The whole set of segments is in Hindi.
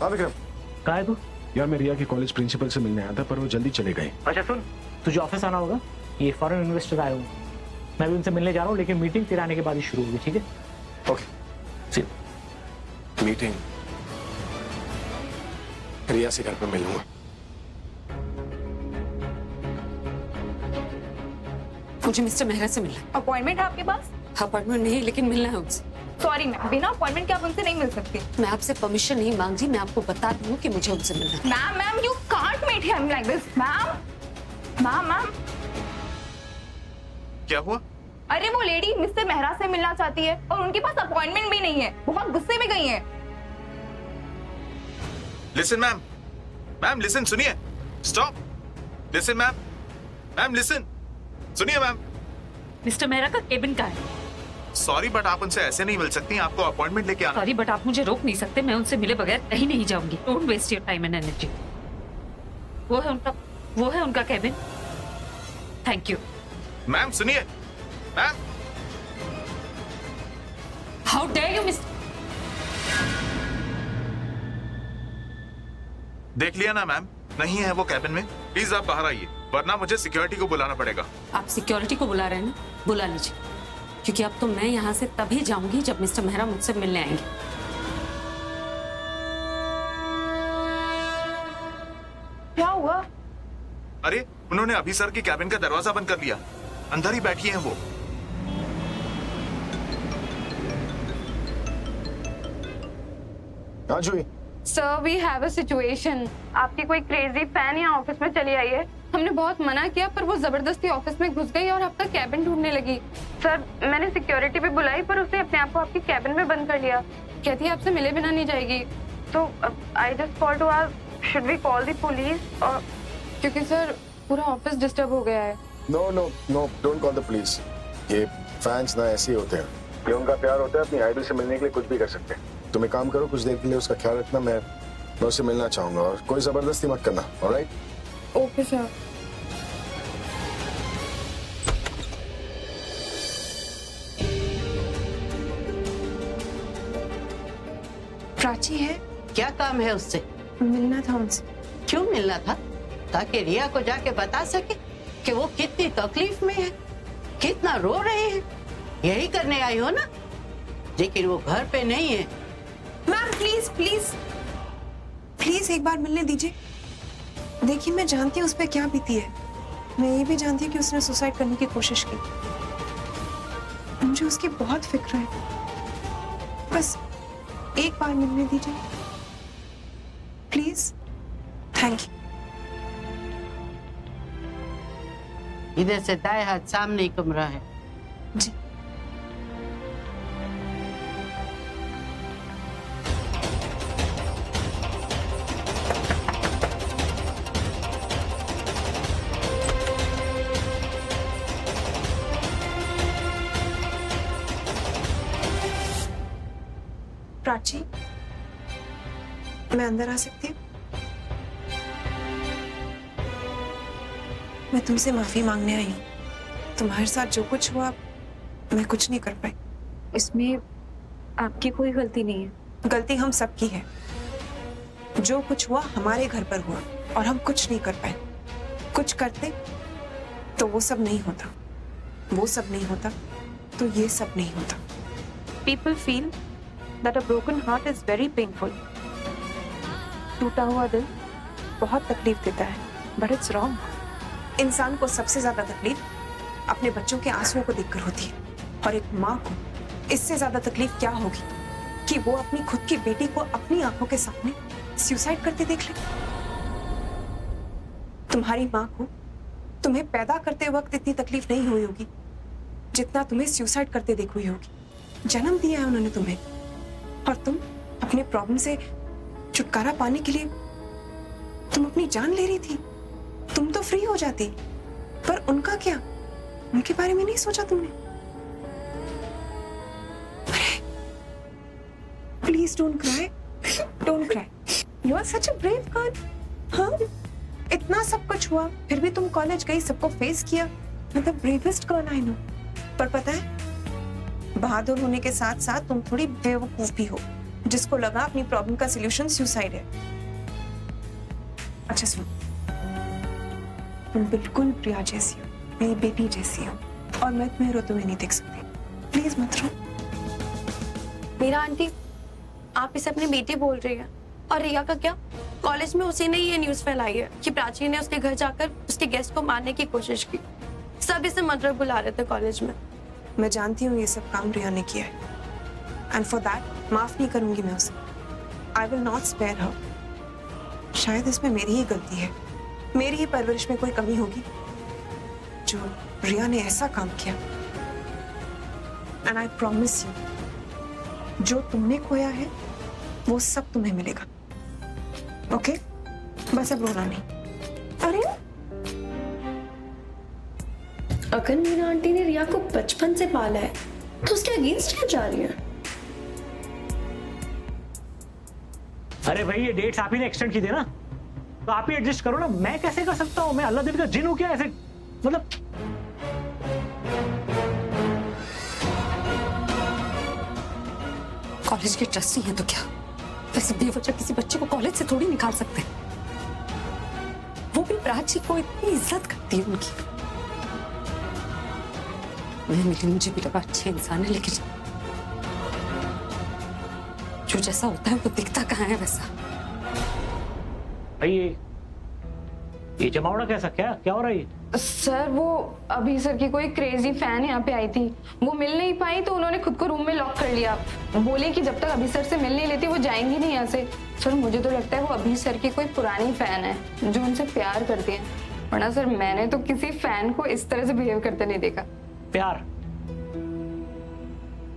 हाँ विक्रम। कहाँ है तू? यार मैं रिया के कॉलेज प्रिंसिपल से मिलने आया था पर वो जल्दी चले गए। अच्छा सुन, तुझे ऑफिस आना होगा, ये फॉरेन इन्वेस्टर आए हुए, मैं भी उनसे मिलने जा रहा हूँ, लेकिन मीटिंग तेरे आने के बाद ही शुरू होगी, ठीक है? ओके। मीटिंग रिया से घर पर मिलूंगा। मुझे मिस्टर मेहरा से मिलना है। अपॉइंटमेंट है आपके पास? अपॉइंटमेंट नहीं, लेकिन मिलना है उनसे। सॉरी मैम, बिना अपॉइंटमेंट के आप उनसे नहीं मिल सकती। मैं आपसे परमिशन नहीं मांग रही, मैं आपको बता दी हूँ कि मुझे उनसे मिलना है। Ma'am you can't meet him like this. Ma'am क्या हुआ? अरे वो लेडी मिस्टर मेहरा से मिलना चाहती है और उनके पास अपॉइंटमेंट भी नहीं है, बहुत गुस्से में गई है। लिसन मैम लिसन, सुनिए, स्टॉप। लिसन मैम लिसन, सुनिए मैम। मिस्टर मेहरा का केबिन का है। सॉरी बट आप उनसे ऐसे नहीं मिल सकती, आपको अपॉइंटमेंट लेके आना। सॉरी बट आप मुझे रोक नहीं सकते, मैं उनसे मिले बगैर कहीं नहीं जाऊंगी। Don't waste your time and energy. वो है उनका केबिन। Thank you. मैम सुनिए, ma'am. How dare you mister. देख लिया ना मैम, नहीं है वो कैबिन में। प्लीज आप बाहर आइए, वरना मुझे सिक्योरिटी को बुलाना पड़ेगा। आप सिक्योरिटी को बुला रहे हैं ना, बुला लीजिए, क्योंकि अब तो मैं यहाँ से तभी जाऊंगी जब मिस्टर मेहरा मुझसे मिलने आएंगे। क्या हुआ? अरे उन्होंने अभी सर के कैबिन का दरवाजा बंद कर दिया, अंदर ही बैठी हैं वो। हाँ Jui. Sir we have a situation. आपकी कोई क्रेजी फैन यहाँ ऑफिस में चली आई है। हमने बहुत मना किया पर वो जबरदस्ती ऑफिस में घुस गई और आपका कैबिन ढूंढने लगी। सर मैंने सिक्योरिटी भी बुलाई पर उसने अपने आप को आपके कैबिन में बंद कर लिया। कहती है आपसे मिले बिना नहीं जाएगी। तो I just call to ask should we call the police, और क्योंकि सर पूरा ऑफिस डिस्टर्ब हो गया है। No don't call the police. ये फैंस ना ऐसे ही होते हैं, ये उनका प्यार होता है, अपनी आइडल से मिलने के लिए कुछ भी कर सकते हैं। तुम एक काम करो, कुछ देर के लिए उसका ख्याल रखना, मैं उससे मिलना चाहूंगा और कोई जबरदस्ती मत करना। ऑलराइट? Okay sir. प्राची है? क्या काम है उससे? मिलना था उनसे। क्यों मिलना था? ताकि रिया को जाके बता सके कि वो कितनी तकलीफ में है, कितना रो रहे हैं। यही करने आई हो ना? लेकिन वो घर पे नहीं है। मैम प्लीज प्लीज प्लीज एक बार मिलने दीजिए। देखिए मैं जानती हूँ उस पर क्या बीती है, मैं ये भी जानती हूँ कि उसने सुसाइड करने की कोशिश की। मुझे उसकी बहुत फिक्र है, बस एक बार मिलने दीजिए प्लीज। Thank you. इधर से दाएं हाथ सामने ही कमरा है। जी। प्राची, मैं अंदर आ सकती हूँ? मैं तुमसे माफी मांगने आई हूँ। तुम्हारे साथ जो कुछ हुआ मैं कुछ नहीं कर पाई। इसमें आपकी कोई गलती नहीं है। गलती हम सबकी है। जो कुछ हुआ हमारे घर पर हुआ और हम कुछ नहीं कर पाए। कुछ करते तो वो सब नहीं होता, वो सब नहीं होता तो ये सब नहीं होता। People feel that a broken heart is very painful. टूटा हुआ दिल बहुत तकलीफ देता है, but it's wrong. इंसान को सबसे ज्यादा तकलीफ अपने बच्चों के आंसुओं को देखकर होती है, और एक माँ को इससे ज्यादा तकलीफ क्या होगी कि वो अपनी खुद की बेटी को अपनी आंखों के सामने सुसाइड करते देख ले। तुम्हारी माँ को तुम्हें पैदा करते वक्त इतनी तकलीफ नहीं हुई होगी जितना तुम्हें सुसाइड करते देख हुई होगी। जन्म दिया है उन्होंने तुम्हें, और तुम अपने प्रॉब्लम से छुटकारा पाने के लिए तुम अपनी जान ले रही थी। तुम तो फ्री हो जाती, पर उनका क्या? उनके बारे में नहीं सोचा तुमने? Please don't cry, don't cry. You are such a brave girl. हाँ, इतना सब कुछ हुआ फिर भी तुम कॉलेज गई, सबको फेस किया। मतलब ब्रेवेस्ट गर्ल आई नो। पर पता है, बहादुर होने के साथ साथ तुम थोड़ी बेवकूफ भी हो। जिसको लगा अपनी प्रॉब्लम का सलूशन सुसाइड है। अच्छा सुनो, तुम बिल्कुल प्रिया जैसी हो, मेरी बेटी जैसी हो, और मैं तुम्हें रोते हुए नहीं देख सकती। प्लीज मत रो। मेरा आंटी, आप इसे अपनी बेटी बोल रही है, और रिया का क्या? कॉलेज में उसी ने ये न्यूज फैलाई है कि प्राची ने उसके घर जाकर उसके गेस्ट को मारने की कोशिश की। सब इसे मर्डर बुला रहे थे कॉलेज में। मैं जानती हूँ ये सब काम रिया ने किया है, एंड फॉर दैट माफ नहीं करूंगी मैं उसे। आई विल नॉट स्पेयर हर। शायद इसमें मेरी ही गलती है, मेरी ही परवरिश में कोई कमी होगी जो रिया ने ऐसा काम किया। एंड आई प्रॉमिस यू, जो तुमने खोया है वो सब तुम्हें मिलेगा। ओके? बस अब रोना नहीं। अरे अगर मीना आंटी ने रिया को बचपन से पाला है तो उसके अगेंस्ट क्या जा रही है? अरे भाई, ये डेट्स आप ही ने एक्सटेंड की थी ना, तो आप ही एडजस्ट करो ना। मैं कैसे कर सकता हूँ? मैं अल्लाह दिल का जिन हूँ क्या ऐसे? मतलब कॉलेज के ट्रस्टी हैं तो क्या? वैसे बेवजह किसी बच्चे को कॉलेज से थोड़ी निकाल सकते, वो भी प्राची को इतनी इज्जत करती है उनकी। मैं मिली, मुझे भी लगा अच्छे इंसान है, लेकिन जो जैसा होता है वो दिखता कहाँ है वैसा। भाई ये जमावड़ा कैसा? क्या हो रहा है ये? सर, वो अभी सर की कोई क्रेजी फैन यहाँ पे आई थी, वो मिल नहीं पाई तो उन्होंने खुद को रूम में लॉक कर लिया। बोली कि जब तक अभी सर से मिल नहीं लेती वो जाएंगी नहीं यहाँ से। सर मुझे तो लगता है वो अभी सर की कोई पुरानी फैन है जो उनसे प्यार करती है, वरना सर मैंने तो किसी फैन को इस तरह से बिहेव करते नहीं देखा। प्यार?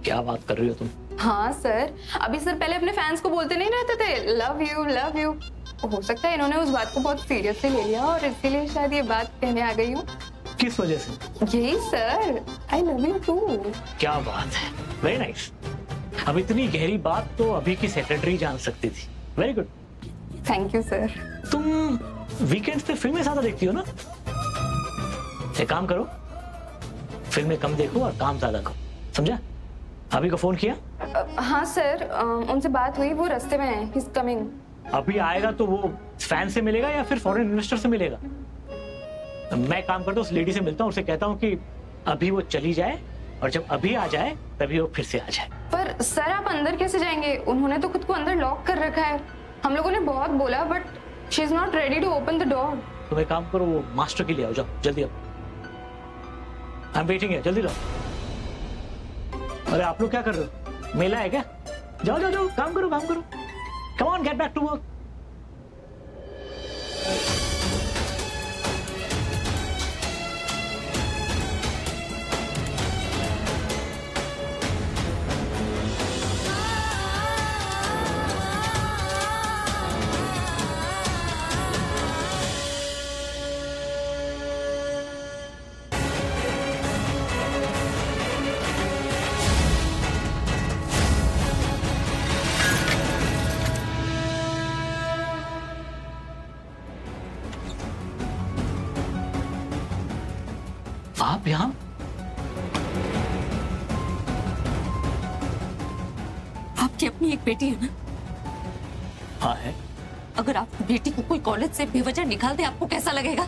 क्या बात कर रही हो तुम? हाँ सर, अभी सर पहले अपने फैंस को बोलते नहीं रहते थे लव यू लव यू। हो सकता है इन्होंने उस बात को बहुत सीरियसली ले लिया और इसीलिए शायद ये बात कहने आ गई हूँ। किस वजह से? यही sir, I love you too. क्या बात है, वेरी नाइस। अब इतनी गहरी बात तो अभी की सेक्रेटरी जान सकती थी। Very good, thank you sir. तुम वीकेंड्स पे फिल्में ज्यादा देखती हो ना? एक काम करो, फिल्में कम देखो और काम ज्यादा करो, समझा? अभी को फोन किया? हाँ सर, उनसे बात हुई, वो रास्ते में है, ही इज कमिंग। अभी आएगा तो वो फैन से मिलेगा या फिर फॉरेन इन्वेस्टर से मिलेगा? मैं काम करता हूँ, उस लेडी से मिलता हूँ, उससे कहता हूँ कि अभी वो चली जाए और जब अभी आ जाए तभी वो फिर से आ जाए। पर सर आप अंदर कैसे जाएंगे? उन्होंने तो खुद को अंदर लॉक कर रखा है। हम लोगों ने बहुत बोला but she is not ready to open the door. तुम एक काम करो, वो मास्टर के लिए आओ, जाओ जल्दी आओ, आई एम वेटिंग है, जल्दी जाओ। अरे आप लोग क्या कर रहे हो? मेला है क्या? जाओ जाओ जाओ, काम करो काम करो, come on get back to work. आप यहां? आपकी अपनी एक बेटी है ना? हाँ है। अगर आपकी बेटी को कोई कॉलेज से बेवजह निकाल दे आपको कैसा लगेगा?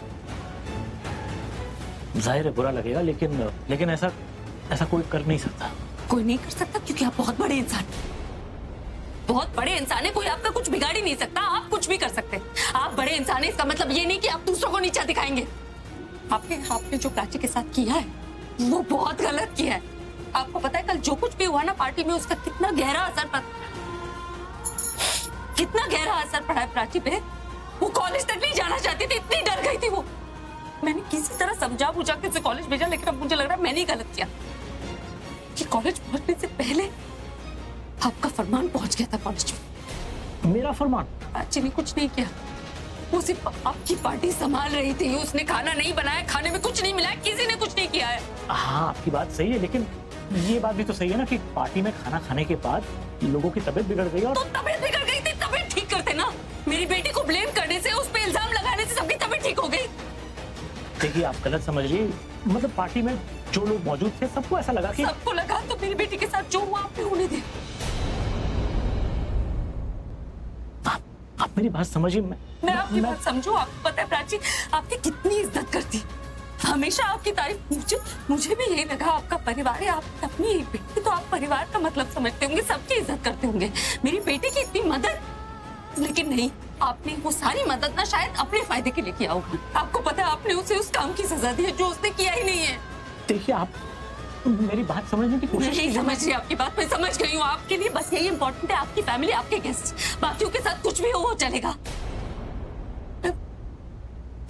जाहिर है बुरा लगेगा, लेकिन ऐसा कोई कर नहीं सकता। कोई नहीं कर सकता क्योंकि आप बहुत बड़े इंसान, बहुत बड़े इंसान है, कोई आपका कुछ बिगाड़ ही नहीं सकता। आप कुछ भी कर सकते हैं, आप बड़े इंसान है, इसका मतलब ये नहीं कि आप दूसरों को नीचा दिखाएंगे। आपने जो प्राची के साथ किया है वो बहुत गलत किया है। आपको पता है कल जो कुछ भी हुआ ना पार्टी में, उसका कितना गहरा असर पड़ा है प्राची पे। वो कॉलेज तक नहीं जाना चाहती थी, इतनी डर गई थी वो। मैंने किसी तरह समझा बुझा के उसे कॉलेज भेजा, लेकिन अब मुझे लग रहा है मैंने ही गलत किया कि कॉलेज पहुंचने से पहले आपका फरमान पहुंच गया था कॉलेज में। मेरा फरमान? प्राची ने कुछ नहीं किया, वो सिर्फ आपकी पार्टी संभाल रही थी। उसने खाना नहीं बनाया, खाने में कुछ नहीं मिलाया, किसी ने कुछ नहीं किया है। हाँ आपकी बात सही है, लेकिन ये बात भी तो सही है ना कि पार्टी में खाना खाने के बाद लोगों की तबीयत बिगड़ गई। और तो तबीयत बिगड़ गई थी, तबीयत ठीक करते ना। मेरी बेटी को ब्लेम करने से, उस पे इल्जाम लगाने से सबकी तबीयत ठीक हो गई। देखिए आप गलत समझ ली, मतलब पार्टी में जो लोग मौजूद थे सबको ऐसा लगा कि सबको लगा तो मेरी बेटी के साथ जो हुआ आपने होने दे। मेरी बात समझिए। मैं आपकी बात समझू। आपको पता है प्राची आपकी कितनी इज्जत करती, हमेशा आपकी तारीफ। मुझे भी यही लगा आपका परिवार है, आप अपनी बेटी तो आप परिवार का मतलब समझते होंगे, सबकी इज्जत करते होंगे। मेरी बेटी की इतनी मदद, लेकिन नहीं, आपने वो सारी मदद ना शायद अपने फायदे के लिए किया होगा। आपको पता है आपने उसे उस काम की सजा दी है जो उसने किया ही नहीं है। देखिए आप मेरी बात समझने की कोशिश। नहीं समझ रही आपकी बात, मैं समझ गई हूँ। आपके लिए बस यही इम्पोर्टेंट है, आपकी फैमिली, आपके गेस्ट, बाकियों के साथ कुछ भी हो वो चलेगा। मैं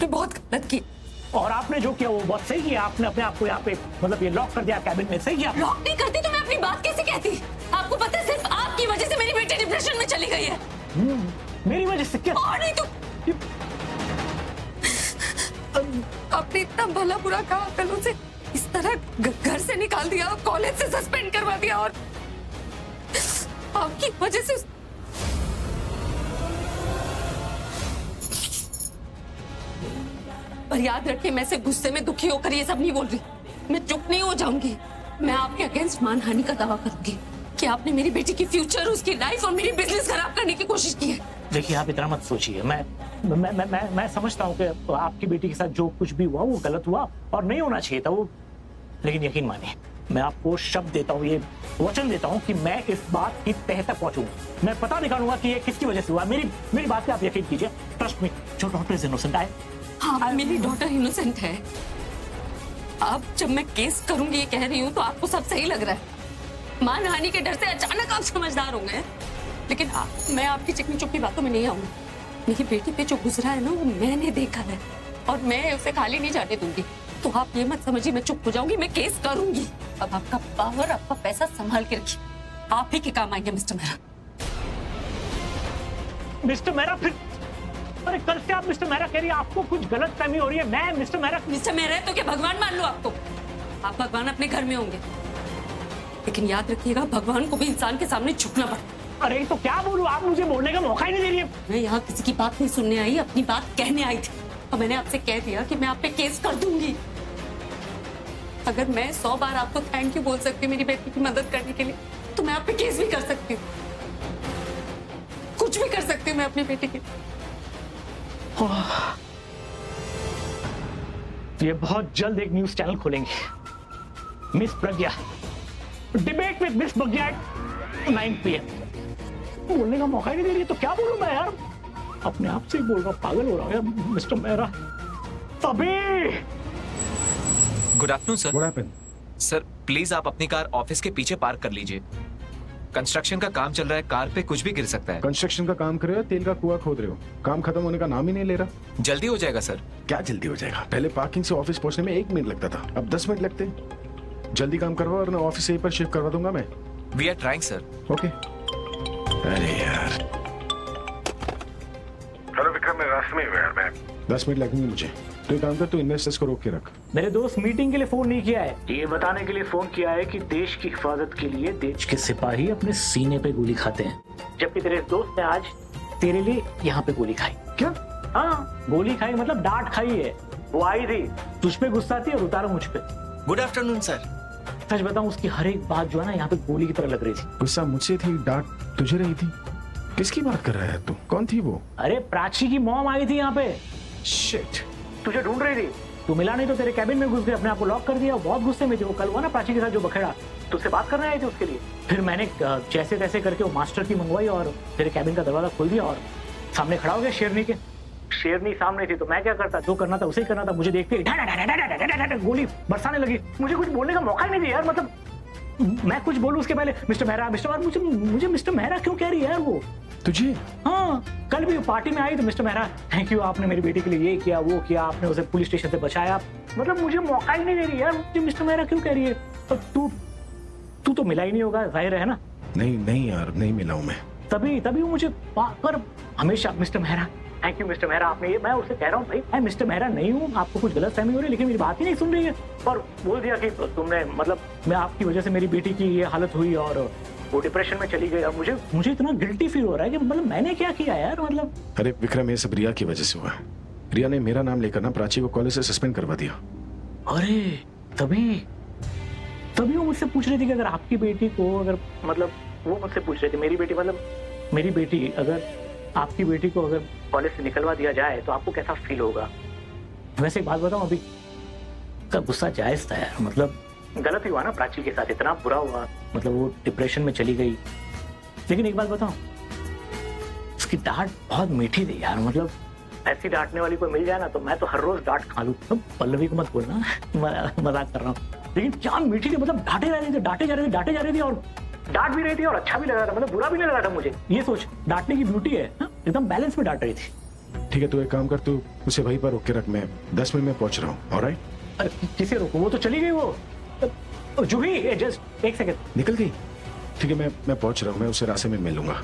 बहुत गलत की। और आपने जो किया वो बहुत सही किया। आपने अपने आप को यहाँ पे मतलब ये लॉक कर दिया कैबिन में, सही किया। लॉक नहीं करती तो मैं अपनी बात कैसे कहती? आपको पता है सिर्फ आपकी वजह से मेरी बेटी डिप्रेशन में चली गई है। मेरी वजह से क्या? और नहीं तो आपने इतना भला बुरा कहा, कल उसे इस तरह घर से निकाल दिया, कॉलेज से सस्पेंड करवा दिया, और आपकी वजह से पर याद रखिए, मैं से गुस्से में दुखी होकर ये सब नहीं बोल रही। मैं चुप नहीं हो जाऊंगी। मैं आपके अगेंस्ट मानहानि का दावा करूंगी कि आपने मेरी बेटी की फ्यूचर, उसकी लाइफ और मेरी बिजनेस खराब करने की कोशिश की है। देखिए आप इतना मत सोचिए। मैं समझता हूँ कि आपकी बेटी के साथ जो कुछ भी हुआ वो गलत हुआ और नहीं होना चाहिए था वो, लेकिन यकीन मानिए मैं आपको शब्द देता हूँ, ये वचन देता हूँ कि मैं इस बात की तह तक पहुंचूंगा। मैं पता निकालूंगा कि ये किसकी वजह से हुआ। मेरी बात पे आप यकीन कीजिए, ट्रस्ट मी, जो डॉक्टर इज इनोसेंट है। हाँ, मेरी डॉटर इनोसेंट है। अब जब मैं केस करूंगी ये कह रही हूँ तो आपको सब सही लग रहा है। मानहानि के डर से अचानक आप समझदार हो गए, लेकिन मैं आपकी चिकनी चुपकी बातों में नहीं आऊंगी। मेरी बेटी पे जो गुजरा है ना वो मैंने देखा है और मैं उसे खाली नहीं जाने दूंगी। तो आप ये मत समझिए मैं चुप हो जाऊंगी, मैं केस करूंगी। अब आपका पावर, आपका पैसा संभाल के रखिए, आप ही के काम आएंगे मिस्टर मेहरा। मिस्टर मेहरा फिर? अरे कल से आप मिस्टर मेहरा कह रही है, आपको कुछ गलत फहमी हो रही है। मैं मिस्टर मेहरा है तो क्या भगवान मान लो आपको? आप भगवान अपने घर में होंगे, लेकिन याद रखिएगा भगवान को भी इंसान के सामने झुकना पड़ता। अरे तो क्या बोलूं, आप मुझे बोलने का मौका ही नहीं दे रही है। मैं यहाँ किसी की बात नहीं सुनने आई, अपनी बात कहने आई थी और मैंने आपसे कह दिया कि मैं आप पे केस कर दूंगी। अगर मैं 100 बार आपको थैंक यू बोल सकती हूँ मेरी बेटी की मदद करने के लिए, तो मैं आप पे केस भी कर सकती हूँ, कुछ भी कर सकती हूँ मैं अपनी बेटी के। ये बहुत जल्द एक न्यूज चैनल खोलेंगे, miss Pragya debate with miss Pragya at 9 PM। बोलने का मौका ही नहीं दे रही है तो क्या बोलूं मैं यार, अपने आप से ही बोल रहा हूँ, पागल हो रहा हूँ यार। मिस्टर मेहरा तभी। Good afternoon sir. What happened? Sir please आप अपनी कार ऑफिस के पीछे पार्क कर लीजिए। कंस्ट्रक्शन का काम चल रहा है, कार पे कुछ भी गिर सकता है। कंस्ट्रक्शन का काम कर रहे हो, तेल का कुआं खोद रहे हो? काम खत्म होने का नाम ही नहीं ले रहा। जल्दी हो जाएगा सर। क्या जल्दी हो जाएगा? पहले पार्किंग से ऑफिस पहुंचने में 1 मिनट लगता था, अब 10 मिनट लगते। जल्दी काम करवाओ और ऑफिस से पर शिफ्ट करवा दूंगा मैं। We are trying sir. Okay. अरे यार, हेलो विक्रम, मैं रास्ते में हूँ यार। मैं 10 मिनट लगेंगे मुझे। तो एक काम कर, तू इन्वेस्टर्स को रोक के रख। मेरे दोस्त मीटिंग के लिए फोन नहीं किया है, ये बताने के लिए फोन किया है कि देश की हिफाजत के लिए देश के सिपाही अपने सीने पे गोली खाते हैं, जबकि तेरे दोस्त ने आज तेरे लिए यहाँ पे गोली खाई। क्या? हाँ, गोली खाई मतलब डांट खाई है। वो आई थी, तुझ पे गुस्सा थी और उतारा मुझ पे। Good afternoon sir. सच बताऊं, उसकी हर एक बात जो है ना यहाँ पे गोली की तरह लग रही थी। गुस्सा मुझसे थी, डांट तुझे रही थी। किसकी बात कर रहा है तू? कौन थी वो? अरे प्राची की मॉम आई थी यहाँ पे। शिट, तुझे ढूंढ रही थी, तू मिला नहीं तो तेरे कैबिन में घुस गए, अपने आप को लॉक कर दिया। बहुत गुस्से में थे वो। कल हुआ ना प्राची के साथ जो बखेड़ा, तुझसे बात करने आए थे उसके लिए। फिर मैंने जैसे तैसे करके वो मास्टर की मंगवाई और तेरे कैबिन का दरवाजा खोल दिया और सामने खड़ा हो गया शेरनी के। शेरनी सामने थी तो मैं क्या करता, जो करना था उसे ही करना था। मुझे देखते ही गोली बरसाने लगी। मुझे कुछ बोलने का मौका ही नहीं दिया यार। मतलब मैं कुछ बोलूं उसके पहले मिस्टर मेहरा, मिस्टर मेहरा। मुझे मिस्टर मेहरा क्यों कह रही है यार वो तुझे? हाँ, कल भी पार्टी में आई तो मिस्टर मेहरा थैंक यू, आपने मेरी बेटी के लिए ये किया वो किया, आपने उसे पुलिस स्टेशन से बचाया। मतलब मुझे मौका ही नहीं दे रही यार। मुझे मिस्टर मेहरा क्यों कह रही है? तो तू तो मिला ही नहीं होगा, जाहिर है ना। नहीं यार, नहीं मिला हूं मैं। तभी वो मुझे पर हमेशा mister Mehra, thank you mister Mehra, आपने ये। मैं उससे कह रहा हूँ भाई मैं मिस्टर मेहरा नहीं हूँ, आपको कुछ गलत फहमी हो रही है, लेकिन मेरी बात ही नहीं सुन रही है। और बोल दिया कि तुमने मतलब मैं आपकी वजह से मेरी बेटी की ये हालत हुई और वो डिप्रेशन में चली गई। और मुझे इतना गिल्टी फील हो रहा है कि मतलब मैंने क्या किया यार। मतलब अरे विक्रम, ये सब रिया की वजह से हुआ। रिया ने मेरा नाम लेकर ना प्राची को कॉलेज से सस्पेंड करवा दिया। अरे तभी वो मुझसे पूछ रही थी कि अगर आपकी बेटी को, अगर मतलब वो मुझसे पूछ रही थी मेरी बेटी, मतलब मेरी बेटी अगर आपकी बेटी को अगर कॉलेज से निकलवा दिया जाए तो आपको कैसा फील होगा? वैसे एक बात बताऊं, अभी का गुस्सा जायज था यार, मतलब गलत ही हुआ ना प्राची के साथ, इतना बुरा हुआ, मतलब वो डिप्रेशन में चली गई। लेकिन एक बात बताऊं, उसकी डांट बहुत मीठी थी यार, मतलब ऐसी डांटने वाली कोई मिल जाए ना तो मैं तो हर रोज डांट खा लूं। तो पल्लवी को मत बोलना, मजाक कर रहा हूँ, लेकिन क्या मीठी थी, मतलब डांटे जा रही थी, डांटे जा रही थी और डांट भी रही थी और अच्छा भी लग रहा था, मतलब बुरा भी नहीं लग रहा था मुझे। ये सोच, डांटने की ब्यूटी है, एकदम बैलेंस में डांट रही थी। ठीक है, तू एक काम कर, तू उसे वहीं पर रोक के रख, मैं 10 मिनट में पहुंच रहा हूँ। ऑलराइट? अरे किसे रोको, वो तो चली गई, वो जूही जस्ट एक सेकंड निकल गई। ठीक है, मैं पहुंच रहा हूँ, मैं उसे रास्ते में मिलूंगा।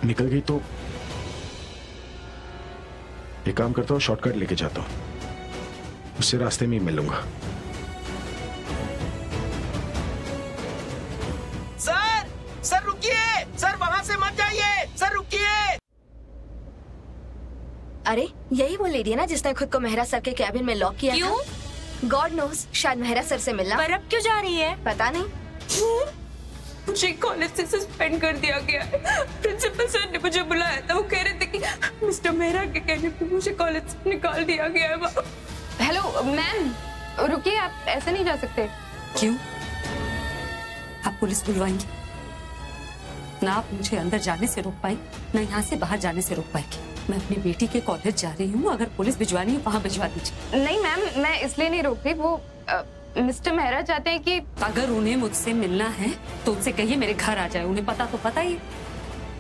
निकल गई तो एक काम करता हूँ, शॉर्टकट लेके जाता हूँ, उससे रास्ते में ही मिलूंगा। सर रुकिए, सर वहां से मत जाइए, सर रुकिए। अरे यही वो लेडी है ना जिसने खुद को मेहरा सर के कैबिन में लॉक किया? क्यों? गॉड नोस, शायद मेहरा सर से मिलना। पर अब क्यों जा रही है? पता नहीं। मुझे कॉलेज से सस्पेंड कर दिया गया है। प्रिंसिपल सर ने मुझे बुलाया था, वो कह रहे थे कि मिस्टर मेहरा के कहने पे मुझे कॉलेज से निकाल दिया गया है। हेलो मैम, रुकिए, आप ऐसे नहीं जा सकते। क्यों? आप पुलिस बुलवाएंगे? ना आप मुझे अंदर जाने से रोक पाई, ना यहाँ से बाहर जाने से रोक पाएगी। मैं अपनी बेटी के कॉलेज जा रही हूँ, अगर पुलिस भिजवानी है वहाँ भिजवा दीजिए। नहीं मैम, मैं इसलिए नहीं रोक रही, वो मिस्टर मेहरा चाहते हैं कि अगर उन्हें मुझसे मिलना है तो उनसे कहिए मेरे घर आ जाए, उन्हें पता तो पता ही है।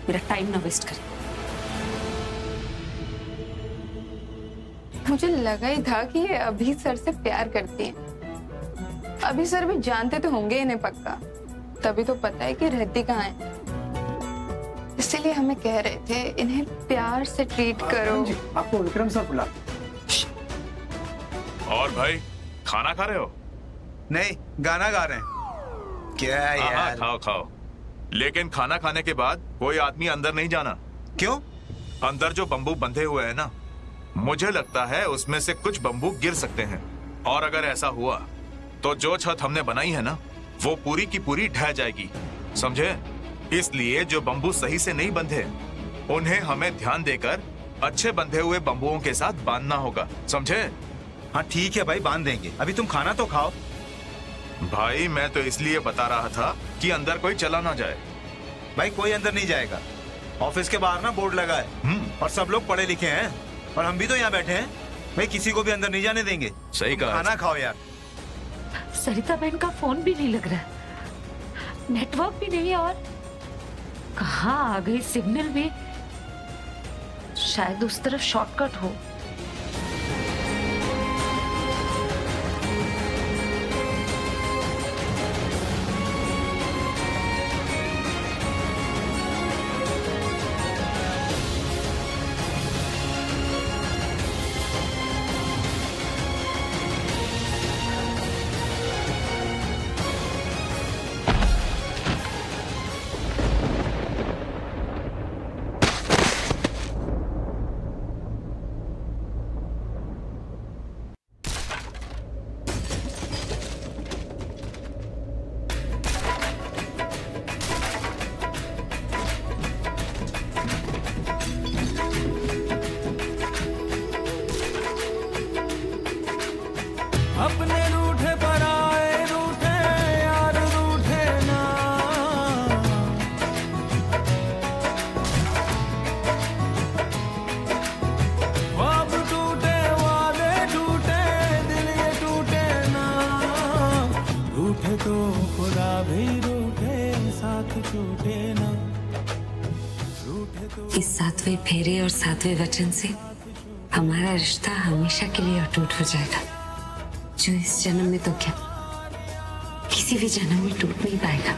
मेरा टाइम ना वेस्ट करें। मुझे लगा ही था कि ये अभी सर से प्यार करती हैं। अभी सर भी जानते तो होंगे इन्हें पक्का, तभी तो पता है कि रहती कहाँ है। इसीलिए हमें कह रहे थे इन्हें प्यार से ट्रीट करो। आपको विक्रम सर बुला। और भाई खाना खा रहे हो? नहीं, गाना गा रहे हैं। क्या यार? खाओ खाओ, लेकिन खाना खाने के बाद कोई आदमी अंदर नहीं जाना। क्यों? अंदर जो बम्बू बंधे हुए हैं ना, मुझे लगता है उसमें से कुछ बम्बू गिर सकते हैं, और अगर ऐसा हुआ तो जो छत हमने बनाई है ना, वो पूरी की पूरी ढह जाएगी, समझे? इसलिए जो बम्बू सही से नहीं बंधे, उन्हें हमें ध्यान देकर अच्छे बंधे हुए बम्बुओं के साथ बांधना होगा, समझे? हाँ ठीक है भाई, बांध देंगे। अभी तुम खाना तो खाओ। भाई मैं तो इसलिए बता रहा था कि अंदर कोई चला ना जाए। भाई कोई अंदर नहीं जाएगा। ऑफिस के बाहर ना बोर्ड लगा है, और सब लोग पढ़े लिखे हैं, और हम भी तो यहाँ बैठे हैं। भाई किसी को भी अंदर नहीं जाने देंगे। सही कहा। खाना खाओ यार। सरिता बहन का फोन भी नहीं लग रहा, नेटवर्क भी नहीं, और कहाँ आ गई सिग्नल भी? शायद उस तरफ शॉर्टकट हो। अपने रूठे पर आए रूठे यार रूठे ना, ख्वाब टूटे वादे टूटे दिल ये टूटे ना, रूठे तो खुदा भी रूठे साथ टूटे ना, रूठे तो। इस 7वें फेरे और 7वें वचन से हमारा रिश्ता हमेशा के लिए अटूट हो जाएगा, जो इस जन्म में तो क्या किसी भी जन्म में टूट नहीं पाएगा।